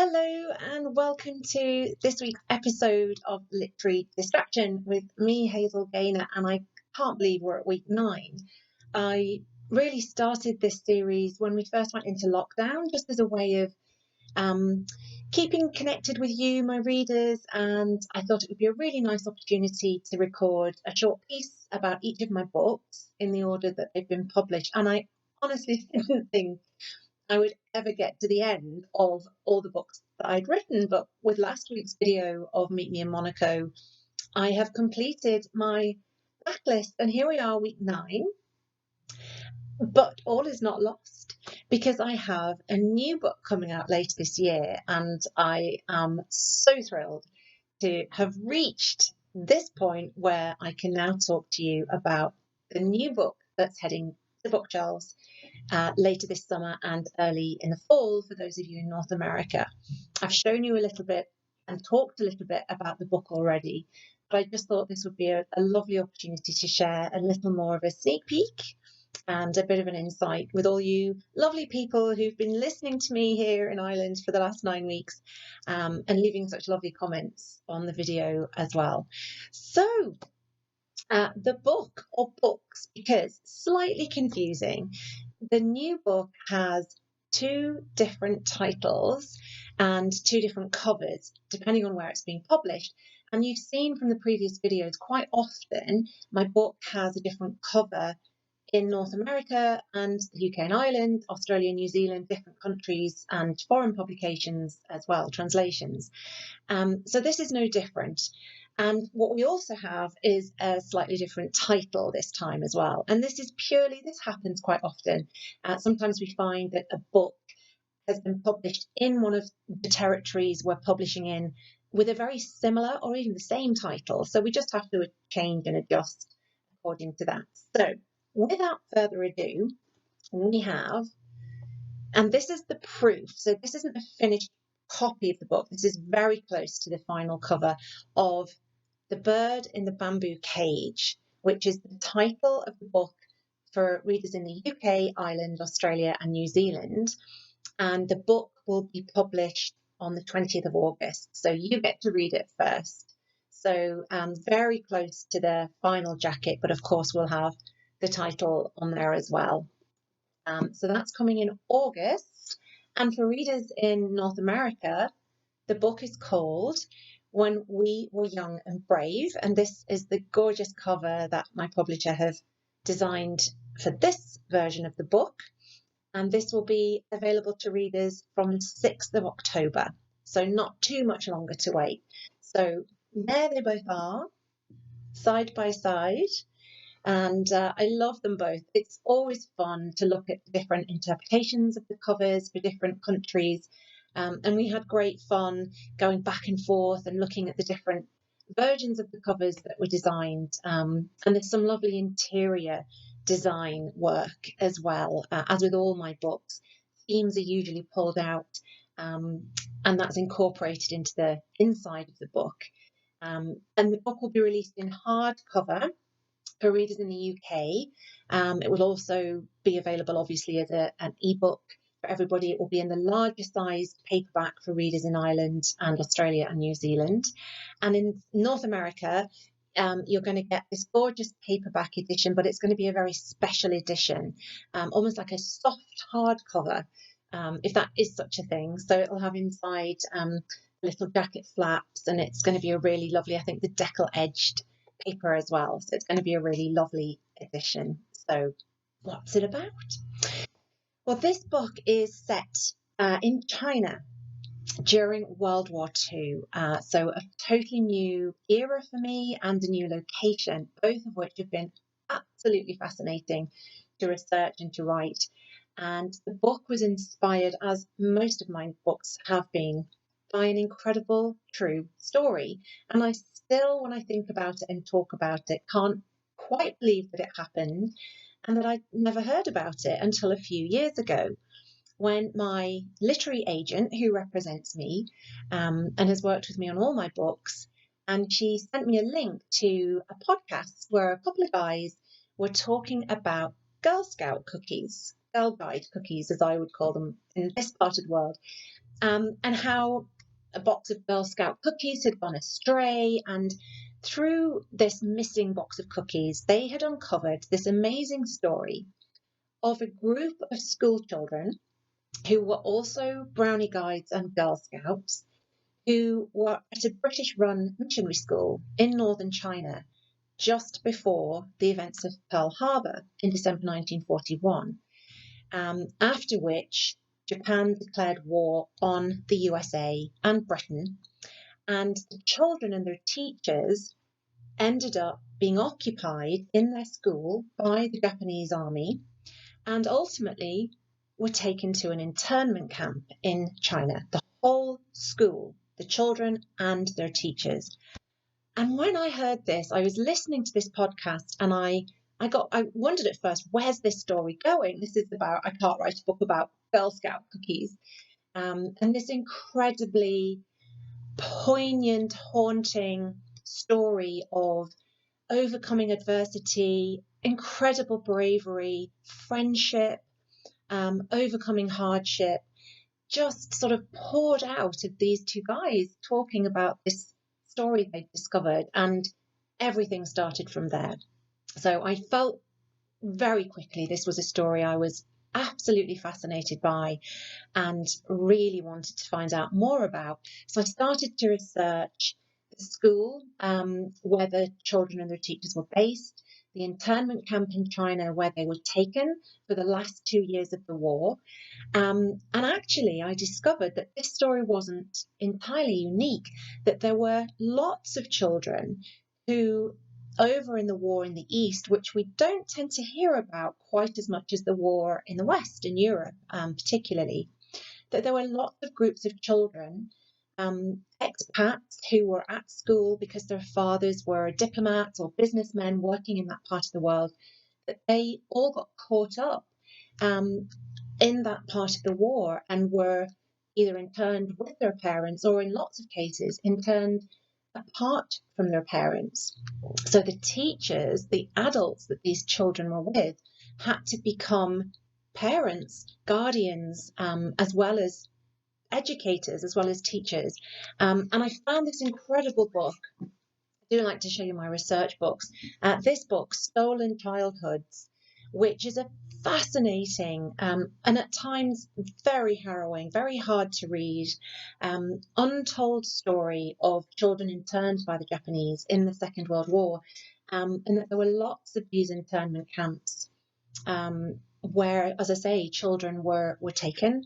Hello and welcome to this week's episode of Literary Distraction with me, Hazel Gaynor, and I can't believe we're at week 9. I really started this series when we first went into lockdown, just as a way of keeping connected with you, my readers, and I thought it would be a really nice opportunity to record a short piece about each of my books in the order that they've been published. And I honestly didn't think I would ever get to the end of all the books that I'd written. But with last week's video of Meet Me in Monaco, I have completed my backlist, and here we are, week 9. But all is not lost because I have a new book coming out later this year, and I am so thrilled to have reached this point where I can now talk to you about the new book that's heading to bookshelves later this summer and early in the fall for those of you in North America. I've shown you a little bit and talked a little bit about the book already, but I just thought this would be a lovely opportunity to share a little more of a sneak peek and a bit of an insight with all you lovely people who've been listening to me here in Ireland for the last 9 weeks and leaving such lovely comments on the video as well. So the book, or books, because slightly confusing, the new book has 2 different titles and 2 different covers, depending on where it's being published. And you've seen from the previous videos, quite often my book has a different cover in North America and the UK and Ireland, Australia, New Zealand, different countries, and foreign publications as well, translations. So this is no different. And what we also have is a slightly different title this time as well. And this happens quite often. Sometimes we find that a book has been published in one of the territories we're publishing in with a very similar or even the same title. So we just have to change and adjust according to that. So without further ado, we have, and this is the proof. So this isn't a finished copy of the book. This is very close to the final cover of The Bird in the Bamboo Cage, which is the title of the book for readers in the UK, Ireland, Australia, and New Zealand. And the book will be published on the 20th of August. So you get to read it first. So very close to the final jacket, but of course we'll have the title on there as well. So that's coming in August. And for readers in North America, the book is called When We Were Young and Brave. And this is the gorgeous cover that my publisher have designed for this version of the book. And this will be available to readers from the 6th of October. So not too much longer to wait. So there they both are, side by side. And I love them both. It's always fun to look at different interpretations of the covers for different countries. And we had great fun going back and forth and looking at the different versions of the covers that were designed. And there's some lovely interior design work as well. As with all my books, themes are usually pulled out and that's incorporated into the inside of the book. And the book will be released in hardcover for readers in the UK. It will also be available, obviously, as an ebook for everybody. It will be in the larger sized paperback for readers in Ireland and Australia and New Zealand. And in North America, you're going to get this gorgeous paperback edition, but it's going to be a very special edition, almost like a soft hardcover, if that is such a thing. So it'll have inside little jacket flaps, and it's going to be a really lovely, I think, the decal edged paper as well. So it's going to be a really lovely edition. So what's it about? Well, this book is set in China during World War II. So a totally new era for me and a new location, both of which have been absolutely fascinating to research and to write. And the book was inspired, as most of my books have been, by an incredible true story. And I still, when I think about it and talk about it, can't quite believe that it happened and that I'd never heard about it until a few years ago, when my literary agent, who represents me and has worked with me on all my books, and she sent me a link to a podcast where a couple of guys were talking about Girl Scout cookies, Girl Guide cookies, as I would call them in this part of the world. and how a box of Girl Scout cookies had gone astray. And through this missing box of cookies, they had uncovered this amazing story of a group of school children who were also Brownie Guides and Girl Scouts, who were at a British-run missionary school in northern China just before the events of Pearl Harbor in December 1941, after which Japan declared war on the USA and Britain, and the children and their teachers ended up being occupied in their school by the Japanese army and ultimately were taken to an internment camp in China. The whole school, the children and their teachers. And when I heard this, I was listening to this podcast and I wondered at first, where's this story going? This is about, I can't write a book about Girl Scout cookies. And this incredibly poignant, haunting story of overcoming adversity, incredible bravery, friendship, overcoming hardship, just sort of poured out of these two guys talking about this story they discovered, and everything started from there. So I felt very quickly this was a story I was absolutely fascinated by and really wanted to find out more about. So I started to research the school where the children and their teachers were based, the internment camp in China where they were taken for the last 2 years of the war. And actually, I discovered that this story wasn't entirely unique, that there were lots of children who, over in the war in the East, which we don't tend to hear about quite as much as the war in the West, in Europe particularly, that there were lots of groups of children, expats who were at school because their fathers were diplomats or businessmen working in that part of the world, that they all got caught up in that part of the war and were either interned with their parents or in lots of cases interned apart from their parents. So the teachers, the adults that these children were with, had to become parents, guardians, as well as educators, as well as teachers. And I found this incredible book. I do like to show you my research books. This book, Stolen Childhoods, which is a fascinating and at times very harrowing, very hard to read, untold story of children interned by the Japanese in the Second World War, and that there were lots of these internment camps where, as I say, children were taken,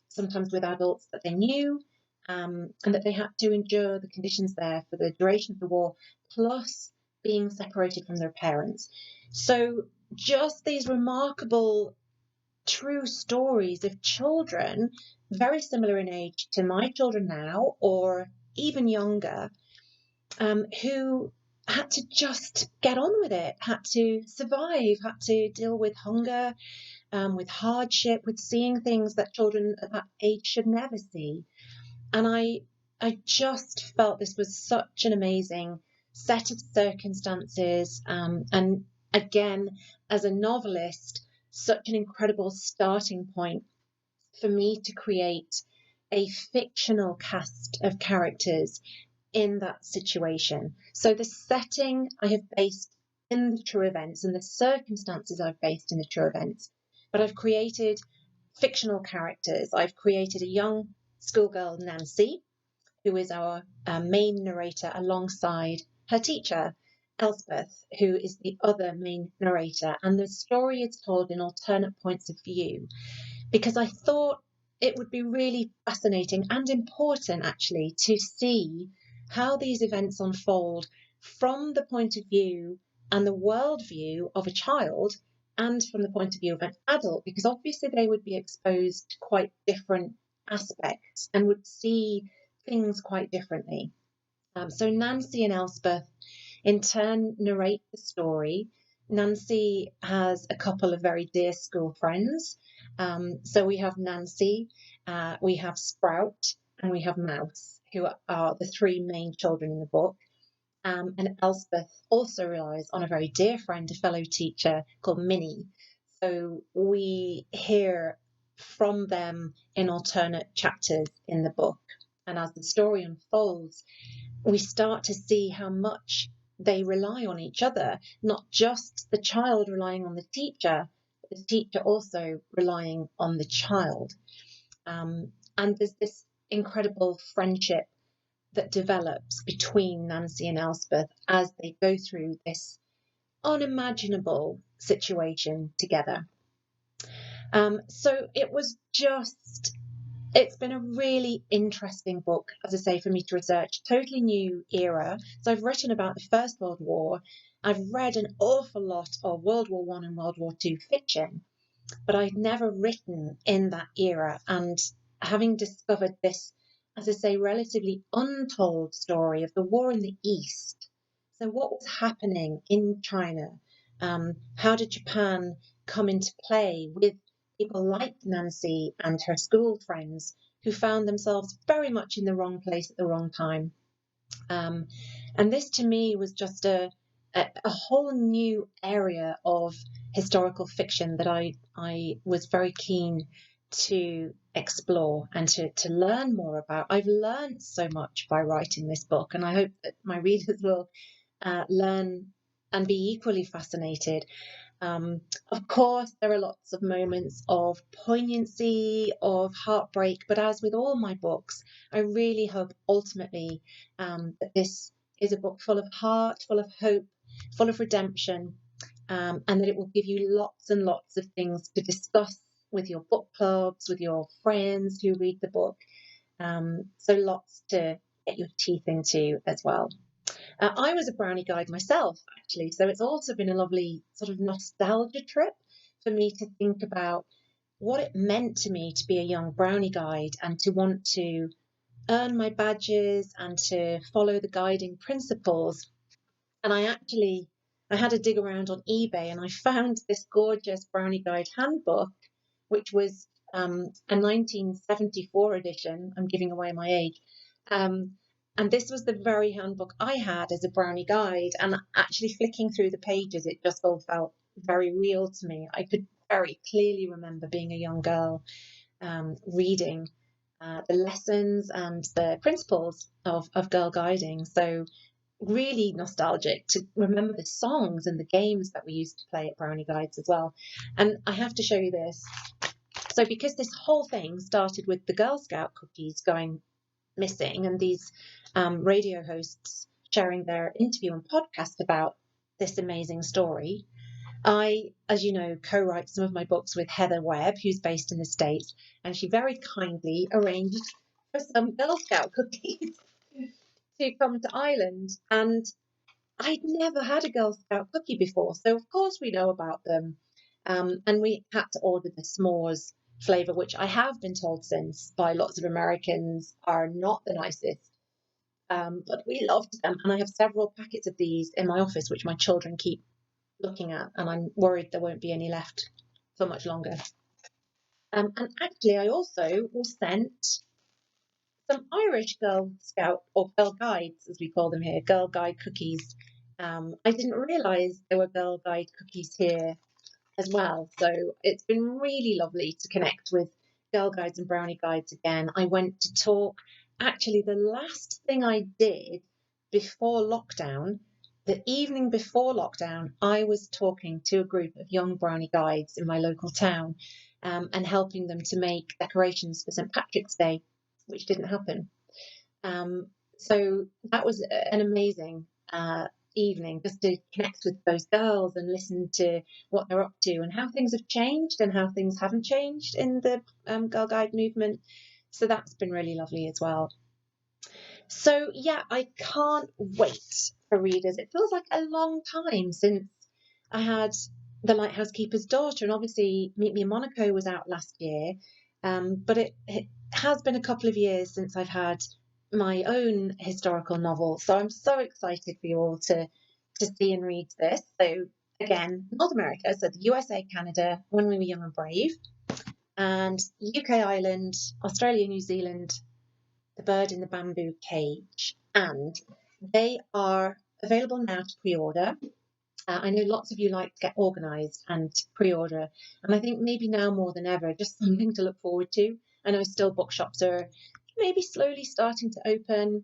sometimes with adults that they knew, and that they had to endure the conditions there for the duration of the war, plus being separated from their parents. So just these remarkable true stories of children very similar in age to my children now, or even younger, who had to just get on with it, had to survive, had to deal with hunger, with hardship, with seeing things that children at that age should never see. And I just felt this was such an amazing set of circumstances. And again, as a novelist, such an incredible starting point for me to create a fictional cast of characters in that situation. So the setting I have based in the true events and the circumstances I've based in the true events, but I've created fictional characters. I've created a young schoolgirl, Nancy, who is our main narrator alongside her teacher, Elspeth, who is the other main narrator. And the story is told in alternate points of view, because I thought it would be really fascinating and important, actually, to see how these events unfold from the point of view and the worldview of a child and from the point of view of an adult, because obviously they would be exposed to quite different aspects and would see things quite differently. So Nancy and Elspeth in turn narrate the story. Nancy has a couple of very dear school friends. So we have Nancy, we have Sprout, and we have Mouse, who are the three main children in the book. And Elspeth also relies on a very dear friend, a fellow teacher called Minnie. So we hear from them in alternate chapters in the book. And as the story unfolds, we start to see how much they rely on each other, not just the child relying on the teacher, but the teacher also relying on the child. And there's this incredible friendship that develops between Nancy and Elspeth as they go through this unimaginable situation together. So it's been a really interesting book, as I say, for me to research. Totally new era. So I've written about the First World War. I've read an awful lot of World War I and World War II fiction, but I'd never written in that era. And having discovered this, as I say, relatively untold story of the war in the East. So what was happening in China? How did Japan come into play with people like Nancy and her school friends who found themselves very much in the wrong place at the wrong time? And this to me was just a whole new area of historical fiction that I was very keen to explore and to learn more about. I've learned so much by writing this book, and I hope that my readers will learn and be equally fascinated. Of course, there are lots of moments of poignancy, of heartbreak, but as with all my books, I really hope ultimately that this is a book full of heart, full of hope, full of redemption, and that it will give you lots and lots of things to discuss with your book clubs, with your friends who read the book. So lots to get your teeth into as well. I was a brownie guide myself, actually, so it's also been a lovely sort of nostalgia trip for me to think about what it meant to me to be a young brownie guide and to want to earn my badges and to follow the guiding principles. And I had a dig around on eBay and I found this gorgeous brownie guide handbook, which was a 1974 edition. I'm giving away my age. And this was the very handbook I had as a brownie guide. And actually flicking through the pages, it just all felt very real to me. I could very clearly remember being a young girl reading the lessons and the principles of girl guiding. So really nostalgic to remember the songs and the games that we used to play at brownie guides as well. And I have to show you this. So because this whole thing started with the Girl Scout cookies going missing and these radio hosts sharing their interview and podcast about this amazing story, I, as you know, co-write some of my books with Heather Webb, who's based in the States, and she very kindly arranged for some Girl Scout cookies to come to Ireland. And I'd never had a Girl Scout cookie before, so of course we know about them. And we had to order the s'mores flavour, which I have been told since by lots of Americans are not the nicest. But we loved them, and I have several packets of these in my office, which my children keep looking at, and I'm worried there won't be any left for much longer. And actually, I also was sent some Irish Girl Scout, or Girl Guides, as we call them here, Girl Guide cookies. I didn't realise there were Girl Guide cookies here as well. So it's been really lovely to connect with Girl Guides and Brownie Guides again. I went to talk. Actually, the last thing I did before lockdown, the evening before lockdown, I was talking to a group of young Brownie Guides in my local town and helping them to make decorations for St. Patrick's Day, which didn't happen. So that was an amazing evening, just to connect with those girls and listen to what they're up to and how things have changed and how things haven't changed in the Girl Guide movement. So that's been really lovely as well. So yeah, I can't wait for readers. It feels like a long time since I had The Lighthouse Keeper's Daughter, and obviously Meet Me in Monaco was out last year, but it has been a couple of years since I've had my own historical novel. So I'm so excited for you all to see and read this. So again, North America, so the USA, Canada, When We Were Young and Brave, and UK, Ireland, Australia, New Zealand, The Bird in the Bamboo Cage. And they are available now to pre-order. I know lots of you like to get organised and pre-order, and I think maybe now more than ever, just something to look forward to. I know still bookshops are maybe slowly starting to open,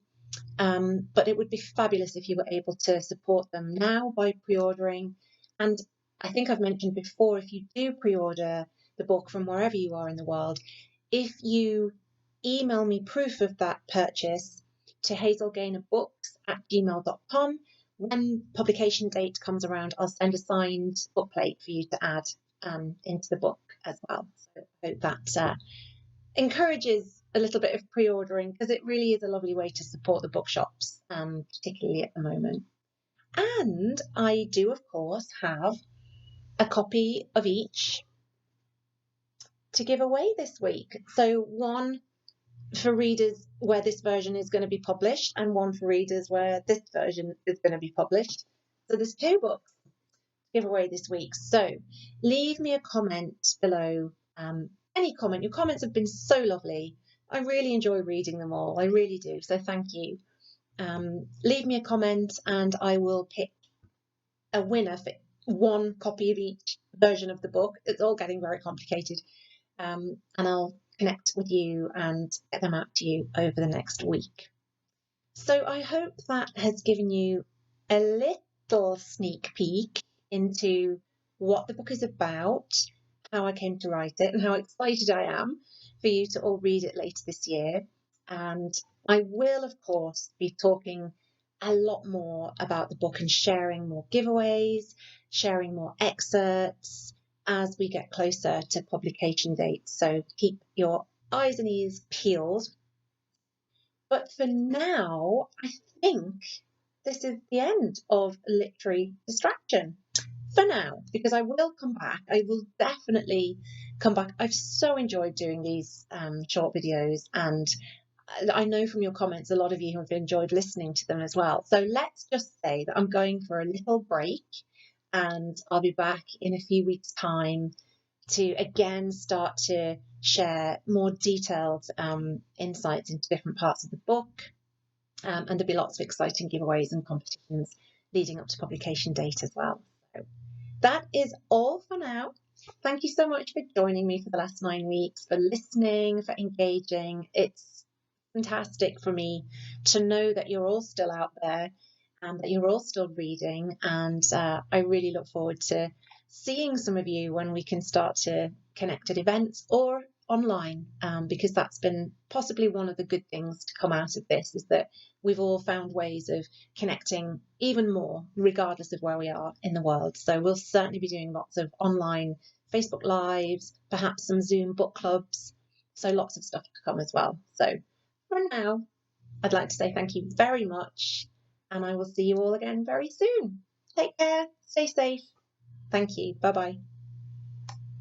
but it would be fabulous if you were able to support them now by pre-ordering. And I think I've mentioned before, if you do pre-order the book from wherever you are in the world, if you email me proof of that purchase to hazelgainerbooks@gmail.com, when publication date comes around, I'll send a signed bookplate for you to add into the book as well. So I hope that encourages a little bit of pre-ordering, because it really is a lovely way to support the bookshops, particularly at the moment. And I do, of course, have a copy of each to give away this week. So one for readers where this version is going to be published, and one for readers where this version is going to be published. So there's 2 books to give away this week. So leave me a comment below. Any comment. Your comments have been so lovely. I really enjoy reading them all. I really do. So thank you. Leave me a comment and I will pick a winner for one copy of each version of the book. It's all getting very complicated. And I'll connect with you and get them out to you over the next week. So I hope that has given you a little sneak peek into what the book is about, how I came to write it, and how excited I am for you to all read it later this year. And I will, of course, be talking a lot more about the book and sharing more giveaways, sharing more excerpts as we get closer to publication dates. So keep your eyes and ears peeled. But for now, I think this is the end of Literary Distraction. For now, because I will come back. I will definitely come back. I've so enjoyed doing these short videos, and I know from your comments, a lot of you have enjoyed listening to them as well. So let's just say that I'm going for a little break, and I'll be back in a few weeks' time to again start to share more detailed insights into different parts of the book. And there'll be lots of exciting giveaways and competitions leading up to publication date as well. So that is all for now. Thank you so much for joining me for the last 9 weeks, for listening, for engaging. It's fantastic for me to know that you're all still out there and that you're all still reading. And I really look forward to seeing some of you when we can start to connect at events or online, because that's been possibly one of the good things to come out of this, is that we've all found ways of connecting even more, regardless of where we are in the world. So we'll certainly be doing lots of online Facebook Lives, perhaps some Zoom book clubs. So lots of stuff to come as well. So for now, I'd like to say thank you very much, and I will see you all again very soon. Take care, stay safe. Thank you. Bye-bye.